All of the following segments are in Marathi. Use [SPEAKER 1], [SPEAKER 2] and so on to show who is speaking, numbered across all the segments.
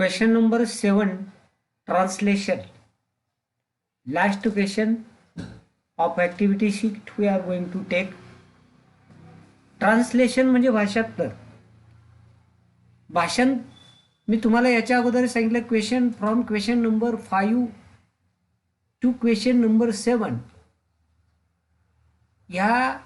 [SPEAKER 1] Question number 7, translation. Last question of activity sheet we are going to take. Translation म्हणजे भाषांतर. भाषण मी तुम्हाला याच्या अगोदर सांगितलं question from question number 5 to question number 7. ह्या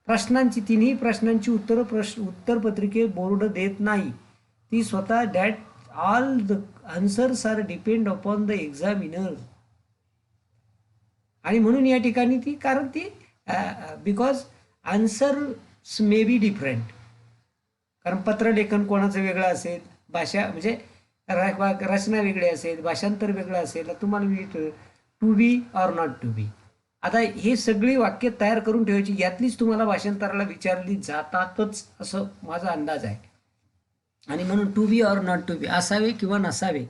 [SPEAKER 1] प्रश्नांची तिन्ही प्रश्नांची उत्तरपत्रिके बोर्ड देत नाही. ती स्वतः that all the answers are depend upon the examiner. आणि म्हणून या ठिकाणी ती कारण ती because answers may be different. कारण पत्रलेखन कोणाचं वेगळं असेल, भाषा म्हणजे रचना वेगळी असेल, भाषांतर वेगळं असेल. तुम्हाला मी to be or not to be, आता हे सगळी वाक्य तयार करून ठेवायची. यातलीच तुम्हाला भाषांतराला विचारली जातातच असं माझा अंदाज आहे. आणि म्हणून to be or not to be, असावे किंवा नसावे.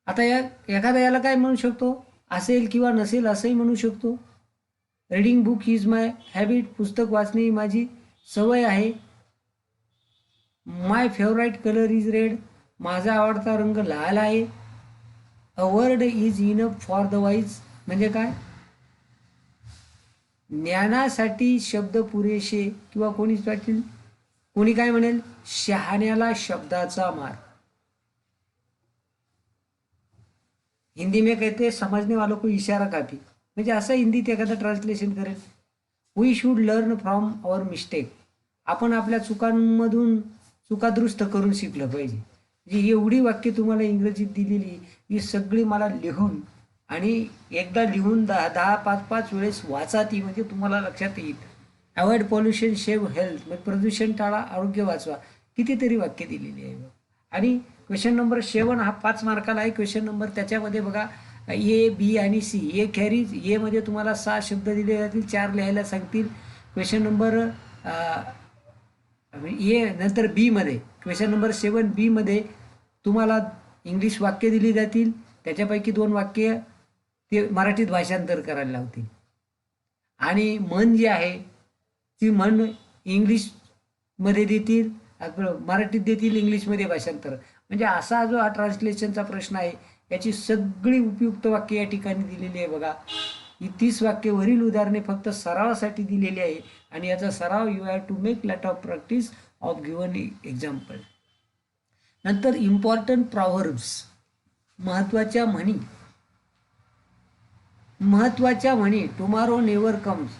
[SPEAKER 1] आता या एखाद्या याला काय म्हणू शकतो, असेल किंवा नसेल असंही म्हणू शकतो. Reading book is my habit, पुस्तक वाचणे ही माझी सवय आहे. माय फेवराईट कलर इज रेड, माझा आवडता रंग लाल आहे. A word is enough for the wise, म्हणजे काय, ज्ञानासाठी शब्द पुरेसे, किंवा कोणी काय म्हणेल, शहाण्याला शब्दाचा मार. हिंदी में कहते हैं समझने वालों को इशारा काफी, म्हणजे असं हिंदीत एखादं ट्रान्सलेशन करेल. We should learn from our mistake, आपण आपल्या चुकांमधून चुका दुरुस्त करून शिकलं पाहिजे. म्हणजे एवढी वाक्य तुम्हाला इंग्रजीत दिलेली ही सगळी मला लिहून आणि एकदा लिहून 10-5 वेळेस वाचा ती, म्हणजे तुम्हाला लक्षात येईल. अवॉइड पॉल्युशन, सेव्ह हेल्थ, म्हणजे प्रदूषण टाळा, आरोग्य वाचवा. कितीतरी वाक्य दिलेली आहे. आणि क्वेश्चन नंबर 7 हा 5 मार्काला आहे. क्वेश्चन नंबर त्याच्यामध्ये बघा ए, बी आणि सी. ए कॅरीज, ए मध्ये तुम्हाला 6 शब्द दिले जातील, 4 लिहायला सांगतील. क्वेश्चन नंबर ए नंतर बी मध्ये क्वेश्चन नंबर 7 बी मध्ये तुम्हाला इंग्लिश वाक्य दिली जातील. त्याच्यापैकी 2 वाक्य ते मराठीत भाषांतर करायला लावतील. आणि मन जी आहे ती मन इंग्लिशमध्ये देतील, मराठीत देतील, इंग्लिशमध्ये भाषांतर. म्हणजे असा जो हा ट्रान्सलेशनचा प्रश्न आहे याची सगळी उपयुक्त वाक्य या ठिकाणी दिलेली आहे. बघा ही 30 वाक्य वरील उदाहरणे फक्त सरावासाठी दिलेली आहे. आणि याचा सराव you have to make lot of practice of given example. नंतर इम्पॉर्टंट प्रॉव्हर्ब्स, महत्वाच्या म्हणी. Tomorrow never comes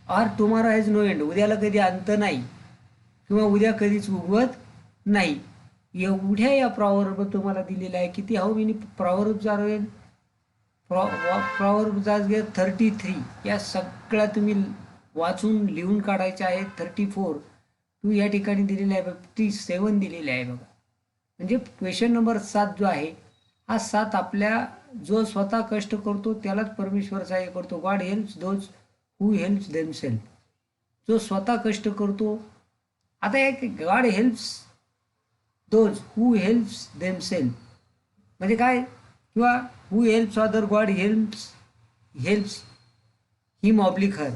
[SPEAKER 1] or tomorrow has no end, उद्याला कधी अंत नाही किंवा उद्या कधीच उगवत नाही. एवढ्या या प्रॉव्हर्ब तुम्हाला दिलेल्या आहे. किती, how many proverbs are there? Proverbs are there 33. या सगळ्या तुम्ही वाचून लिहून काढायच्या आहेत. 34 टू या ठिकाणी दिलेल्या आहे, 57 दिलेले आहे. बघा म्हणजे क्वेश्चन नंबर 7 जो आहे हा 7 आपल्या जो स्वतः कष्ट करतो त्यालाच परमेश्वर सहाय्य करतो. God helps those who helps themselves, जो स्वतः कष्ट करतो. आता एक God helps those who helps themselves म्हणजे काय, किंवा who helps other, God helps him oblique her,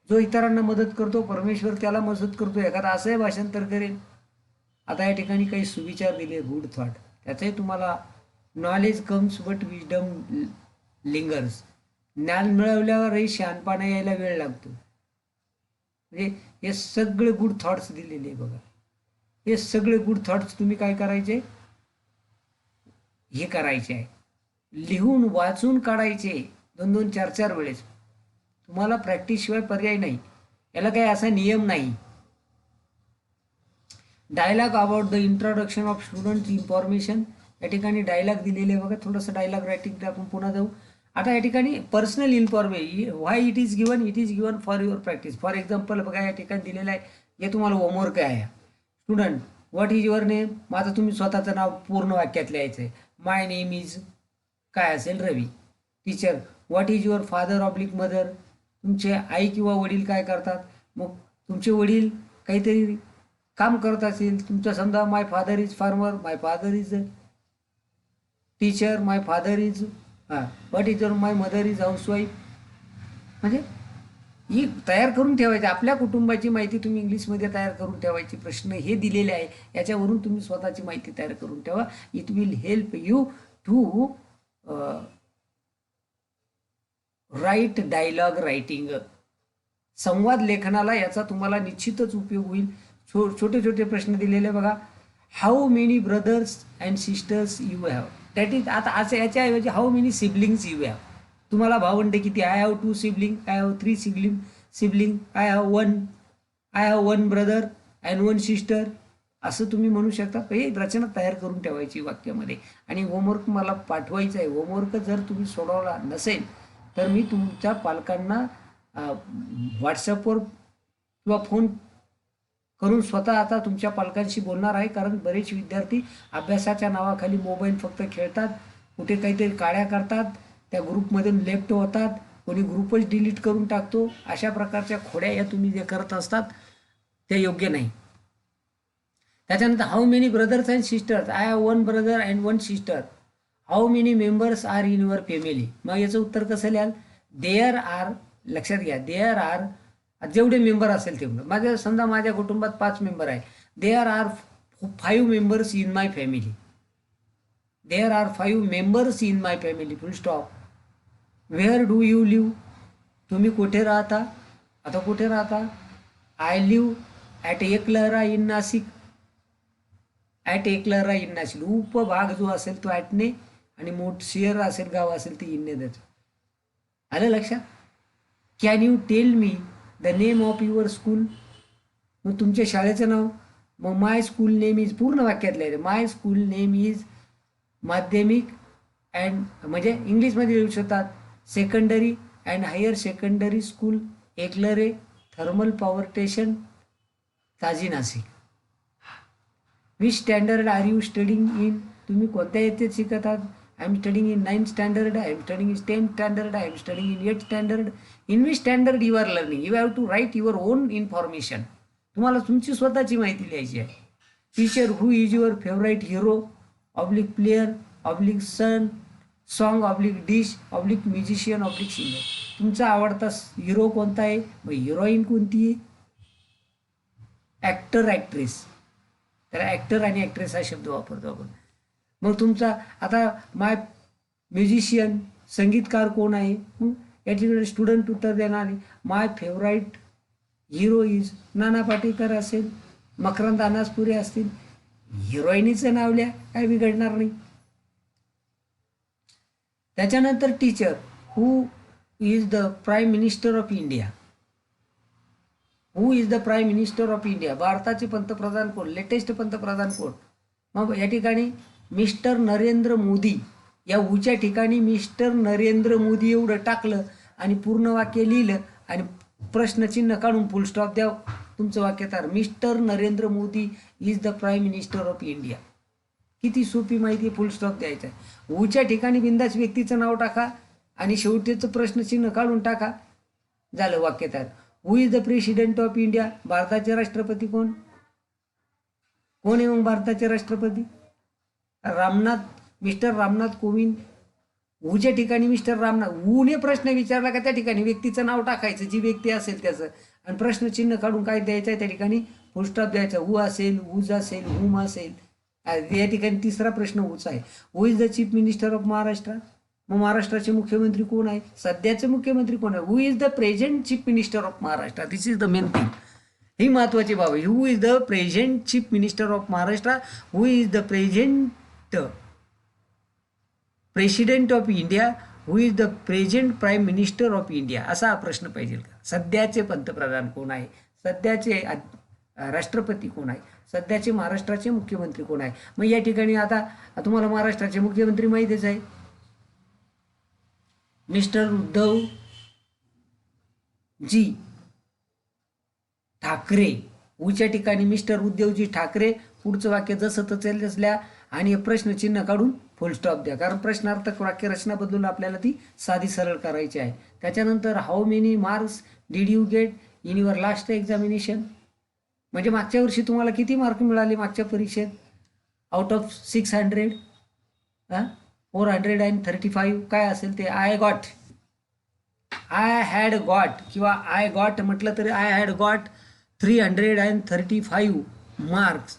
[SPEAKER 1] जो इतरांना मदत करतो परमेश्वर त्याला मदत करतो. एखादा असंही भाषांतर करेल. आता या ठिकाणी काही सुविचार दिले, गुड थॉट. त्याचंही तुम्हाला knowledge comes but wisdom lingers, ज्ञान मिळवल्यावरही शहाणपणा यायला वेळ लागतो. म्हणजे हे सगळे गुड थॉट्स दिलेले बघा. हे सगळे गुड थॉट्स तुम्ही काय करायचे, हे करायचे आहे, लिहून वाचून काढायचे 2-2, 4-4 वेळेस. तुम्हाला प्रॅक्टिस शिवाय पर्याय नाही. याला काही असा नियम नाही. Dialogue about the introduction of student information, या ठिकाणी डायलॉग दिलेले बघा. थोडंसं डायलॉग रायटिंग आपण पुन्हा जाऊ. आता या ठिकाणी personal information, why it is given for your practice. For example बघा या ठिकाणी दिलेलं आहे, हे तुम्हाला होमवर्क आहे. Student, what is your name, माझं तुम्ही स्वतःचं नाव पूर्ण वाक्यात लिहायचं आहे. माय नेम इज काय असेल, Ravi. Teacher, what is your father oblique mother, तुमचे आई किंवा वडील काय करतात. मग तुमचे वडील काहीतरी काम करत असेल, तुमचं समजा my father is farmer, my father is teacher, my father is what is your, my mother is housewife. म्हणजे ही तयार करून ठेवायची. आपल्या कुटुंबाची माहिती तुम्ही इंग्लिशमध्ये तयार करून ठेवायची. प्रश्न हे दिलेले आहे, याच्यावरून तुम्ही स्वतःची माहिती तयार करून ठेवा. It will help you to write dialogue writing. संवाद लेखनाला याचा तुम्हाला निश्चितच उपयोग होईल. छोटे छोटे प्रश्न दिलेले बघा. How many brothers and sisters you have. That is, आता असं याच्याऐवजी how many siblings you have. तुम्हाला भावंडे किती? I have 2 sibling, I have 3 sibling, I have one brother and 1 sister. असं तुम्ही म्हणू शकता. हे रचना तयार करून ठेवायची वाक्यामध्ये. आणि होमवर्क मला पाठवायचा आहे. होमवर्क जर तुम्ही सोडवला नसेल तर मी तुमच्या पालकांना व्हॉट्सअपवर किंवा फोन करून स्वतः आता तुमच्या पालकांशी बोलणार आहे. कारण बरेच विद्यार्थी अभ्यासाच्या नावाखाली मोबाईल फक्त खेळतात, कुठे काहीतरी काड्या करतात, त्या ग्रुपमधून लेफ्ट होतात, कोणी ग्रुपच डिलीट करून टाकतो. अशा प्रकारच्या खोड्या या तुम्ही जे करत असतात त्या योग्य नाही. त्याच्यानंतर how many brothers and sisters. I have 1 brother and 1 sister. How many members are in your family. मग याचं उत्तर कसं लिहाल? देअर आर, लक्षात घ्या, देअर आर, जेवढे मेंबर असेल तेवढं. समजा माझ्या कुटुंबात 5 मेंबर आहे. There are 5 members in my family. There are 5 members in my family, full stop. Where do you live. तुम्ही कुठे राहता? आता कुठे राहता? I live at Eklahara in Nashik. At Eklahara in Nashik. उपभाग जो असेल तो ॲटने आणि शहर असेल, गाव असेल ते इनने द्यायचं. आलं लक्षात? Can you tell me the name of your school. मग तुमच्या शाळेचं नाव. मग माय स्कूल नेम इज, पूर्ण वाक्यातलं आहे. माय स्कूल नेम इज माध्यमिक अँड, म्हणजे इंग्लिशमध्ये लिहू शकतात, secondary and higher secondary school Eklahare thermal power station ताजी Nashik. Which standard are you studying in. तुम्ही कोणत्या येथे शिकत आहात? I am studying in 9th standard, I am studying in 10th standard, I am studying in 8th standard. In which standard you are learning. You have to write your own information. तुम्हाला तुमची स्वतःची माहिती लिहायची आहे. Teacher, who is your favourite hero oblique player oblique son song oblique dish oblique musician oblique singer. तुमचा आवडता हिरो कोणता आहे? मग हिरोईन कोणती आहे? Actor actress. तर ॲक्टर आणि ॲक्ट्रेस हा शब्द वापरतो आपण. मग तुमचा आता माय म्युझिशियन, संगीतकार कोण आहे? मग या ठिकाणी स्टुडंट उत्तर देणार आहे. माय favourite hero is Nana Patekar असेल, मकरंद अनासपुरे असतील. हिरोईनीचं नाव लिहा, काय बिघडणार नाही. त्याच्यानंतर teacher, who is the prime minister of India. Who is the prime minister of India. भारताचे पंतप्रधान कोण? लेटेस्ट पंतप्रधान कोण? मग या ठिकाणी मिस्टर नरेंद्र मोदी. या हूच्या ठिकाणी मिस्टर नरेंद्र मोदी एवढं टाकलं आणि पूर्ण वाक्य लिहिलं आणि प्रश्नचिन्ह काढून फुल स्टॉप द्या. तुमचं वाक्य तयार. Mister Narendra Modi is the prime minister of India. किती सोपी माहिती आहे. फुल स्टॉप द्यायचा आहे. हूच्या ठिकाणी बिंदास व्यक्तीचं नाव टाका आणि शेवटीचं प्रश्नचिन्ह काढून टाका. झालं वाक्य तयार. हू is the president of India. भारताचे राष्ट्रपती कोण? कोण आहे मग भारताचे राष्ट्रपती? मिस्टर रामनाथ कोविंद. हूच्या ठिकाणी मिस्टर रामनाथ. हूने प्रश्न विचारला का त्या ठिकाणी व्यक्तीचं नाव टाकायचं, जी व्यक्ती असेल त्याचं, आणि प्रश्नचिन्ह काढून काय द्यायचं आहे त्या ठिकाणी फुल स्टॉप द्यायचा. हू असेल, हूज असेल, हुम असेल. या ठिकाणी तिसरा प्रश्न हूचा आहे. Who is the chief minister of Maharashtra. मग महाराष्ट्राचे मुख्यमंत्री कोण आहे? सध्याचे मुख्यमंत्री कोण आहे? Who is the present chief minister of Maharashtra. This is the main thing. ही महत्वाची बाब आहे. Who is the present chief minister of Maharashtra. Who is the present president of India. Who is the present prime minister of India. असा हा प्रश्न पाहिजे का. सध्याचे पंतप्रधान कोण आहे? सध्याचे राष्ट्रपती कोण आहे? सध्याचे महाराष्ट्राचे मुख्यमंत्री कोण आहे? मग या ठिकाणी आता तुम्हाला महाराष्ट्राचे मुख्यमंत्री माहितीच आहे, मिस्टर उद्धव जी ठाकरे. उच्या ठिकाणी मिस्टर उद्धवजी ठाकरे. पुढचं वाक्य जसं तसं असल्या आणि प्रश्नचिन्ह काढून फुल स्टॉप द्या. कारण प्रश्नार्थक वाक्य रचना बदलून आपल्याला ती साधी सरळ करायची आहे. त्याच्यानंतर how many marks did you get in your last examination. म्हणजे मागच्या वर्षी तुम्हाला किती मार्क मिळाले मागच्या परीक्षेत? आउट ऑफ 600 435 काय असेल ते. I got I had got किंवा आय गॉट म्हटलं तरी I had got 335 marks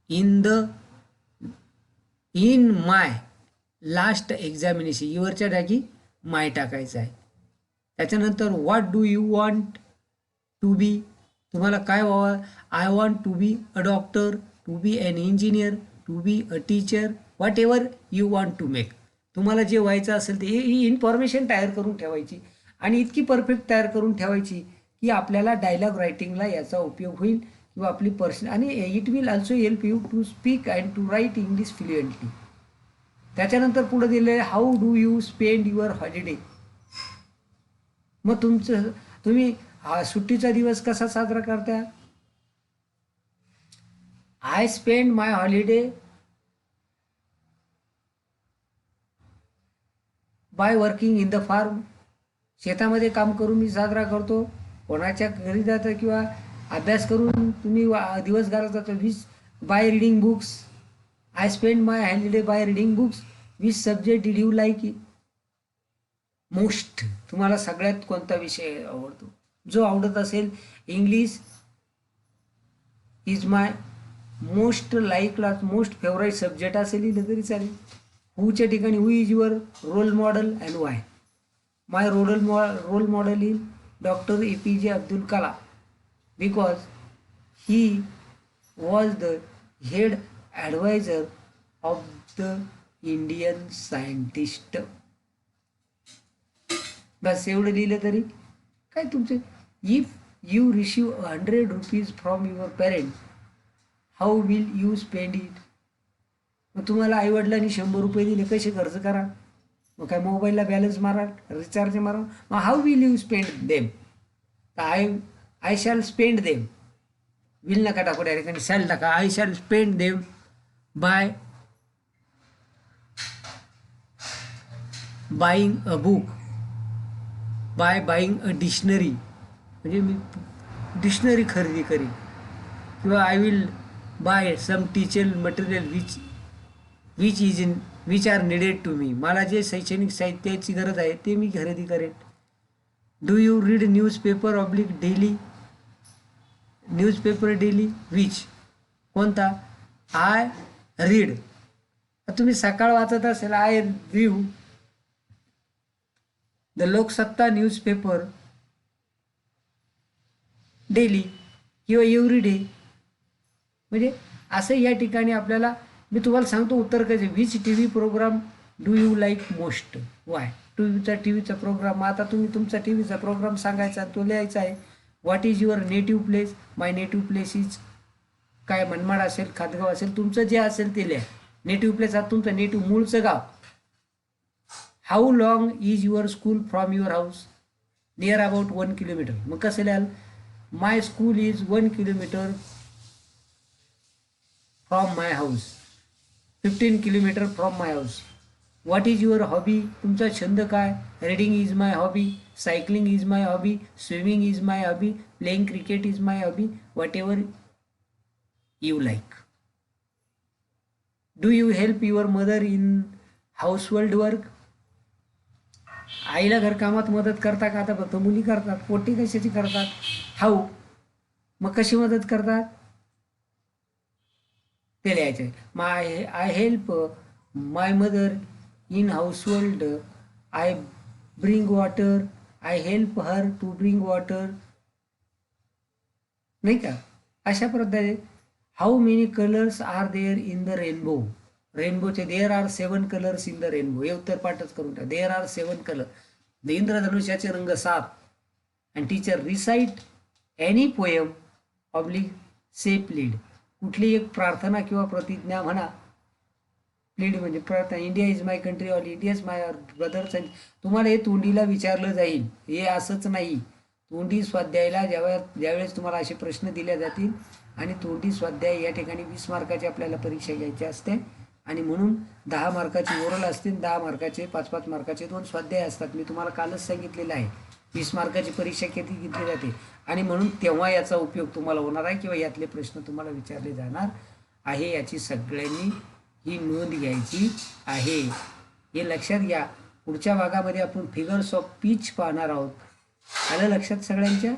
[SPEAKER 1] in the in my last examination. युवरच्या जागी माय टाकायचं आहे. त्याच्यानंतर what do you want to be, तुम्हाला काय व्हावं. I want to be a doctor, to be an engineer, to be a teacher, whatever you want to make. तुम्हाला जे व्हायचं असेल ते ही इन्फॉर्मेशन तयार करून ठेवायची आणि इतकी परफेक्ट तयार करून ठेवायची की आपल्याला डायलॉग रायटिंगला याचा उपयोग होईल किंवा आपली पर्सन आणि it will also help you to speak and to write English fluently. त्याच्यानंतर पुढे दिले how do you spend your holiday. मग तुम्ही हा सुट्टीचा दिवस कसा साजरा करता. I spend my holiday by working in the farm. शेतामध्ये काम करून मी साजरा करतो. कोणाच्या घरी जातं किंवा अभ्यास करून तुम्ही दिवस घालत जातो. By reading books. I spend my holiday by reading books. Which subject did you like most. तुम्हाला सगळ्यात कोणता विषय आवडतो. जो आवडत असेल. English is my most most favourite subject असेल लिहिलं तरी चालेल. हूच्या ठिकाणी who is your role model and why. My role model is doctor APJ Abdul Kalam because he was the head adviser of the Indian scientist. बस एवढं लिहिलं तरी काय तुमचे. If you receive 100 rupees from your parents how will you spend it. मग तुम्हाला आईवडिलांनी 100 रुपये दिले कसे खर्च करा. मग काय मोबाईलला बॅलन्स मारा, रिचार्ज मारा. मग how will you spend them. तर I shall spend them. Will नका टाकू डायरेक्ट आणि शॅल टाका. I shall spend them by buying a book, by buying a dictionary. म्हणजे मी डिक्शनरी खरेदी करीन. किंवा I will buy some teacher material which are needed to me. मला जे शैक्षणिक साहित्याची गरज आहे ते मी खरेदी करेन. Do you read newspaper daily. Newspaper daily which. कोणता. I read. तुम्ही सकाळ वाचत असेल. I read the Loksatta newspaper daily किंवा एव्हरी डे. म्हणजे असं या ठिकाणी आपल्याला मी तुम्हाला सांगतो उत्तर कसे. Which TV programme do you like most. Why. टीव्हीचा प्रोग्राम. आता तुम्ही तुमचा टीव्हीचा प्रोग्राम सांगायचा, तो लिहायचा आहे. What is your native place. My native place is काय मनमाड असेल, खातगाव असेल, तुमचं जे असेल ते लिहा. नेटिव्ह प्लेस हा तुमचं नेटिव्ह मूळचं गाव. How long is your school from your house. Near about 1 kilometre. मग कसं लिहाल. My school is 1 kilometre from my house. 15 kilometre from my house. What is your hobby. तुमचा छंद काय. Reading is my hobby, cycling is my hobby, swimming is my hobby, playing cricket is my hobby, whatever you like. Do you help your mother in household work. आईला घरकामात मदत करता का. आता फक्त मुली करतात. पोटी कशाची करतात. हाऊ. मग कशी मदत करतात ते लिहायचे. I help my mother in household. I bring water. I help her to bring water. नाही का. अशा प्रकारे. How many colours are there in the rainbow. रेनबोचे there are 7 colours in the rainbow. हे उत्तर पाठच करून टाक. There are 7 colour. द इंद्रधनुष्याचे रंग 7. And teacher recite any poem say pledge. कुठली एक प्रार्थना किंवा प्रतिज्ञा म्हणा. प्लीड म्हणजे प्रार्थना. India is my country, all India's my brothers. तुम्हाला हे तोंडीला विचारलं जाईल. हे असंच नाही. तोंडी स्वाध्यायाला ज्यावेळेस तुम्हाला असे प्रश्न दिले जातील आणि तोंडी स्वाध्याय या ठिकाणी 20 मार्काची आपल्याला परीक्षा घ्यायची असते आणि म्हणून 10 मार्काची ओरल असते. 10 मार्काचे 5-5 मार्काचे 2 स्वाध्याय असतात. मी तुम्हाला कालच सांगितलेलं आहे. 20 मार्काची परीक्षा किती घेतली जाते आणि म्हणून तेव्हा याचा उपयोग तुम्हाला होणार आहे किंवा यातले प्रश्न तुम्हाला विचारले जाणार आहे. याची सगळ्यांनी ही नोंद घ्यायची आहे. हे लक्षात घ्या. पुढच्या भागामध्ये आपण फिगर्स ऑफ पीच पाहणार आहोत. आलं लक्षात सगळ्यांच्या?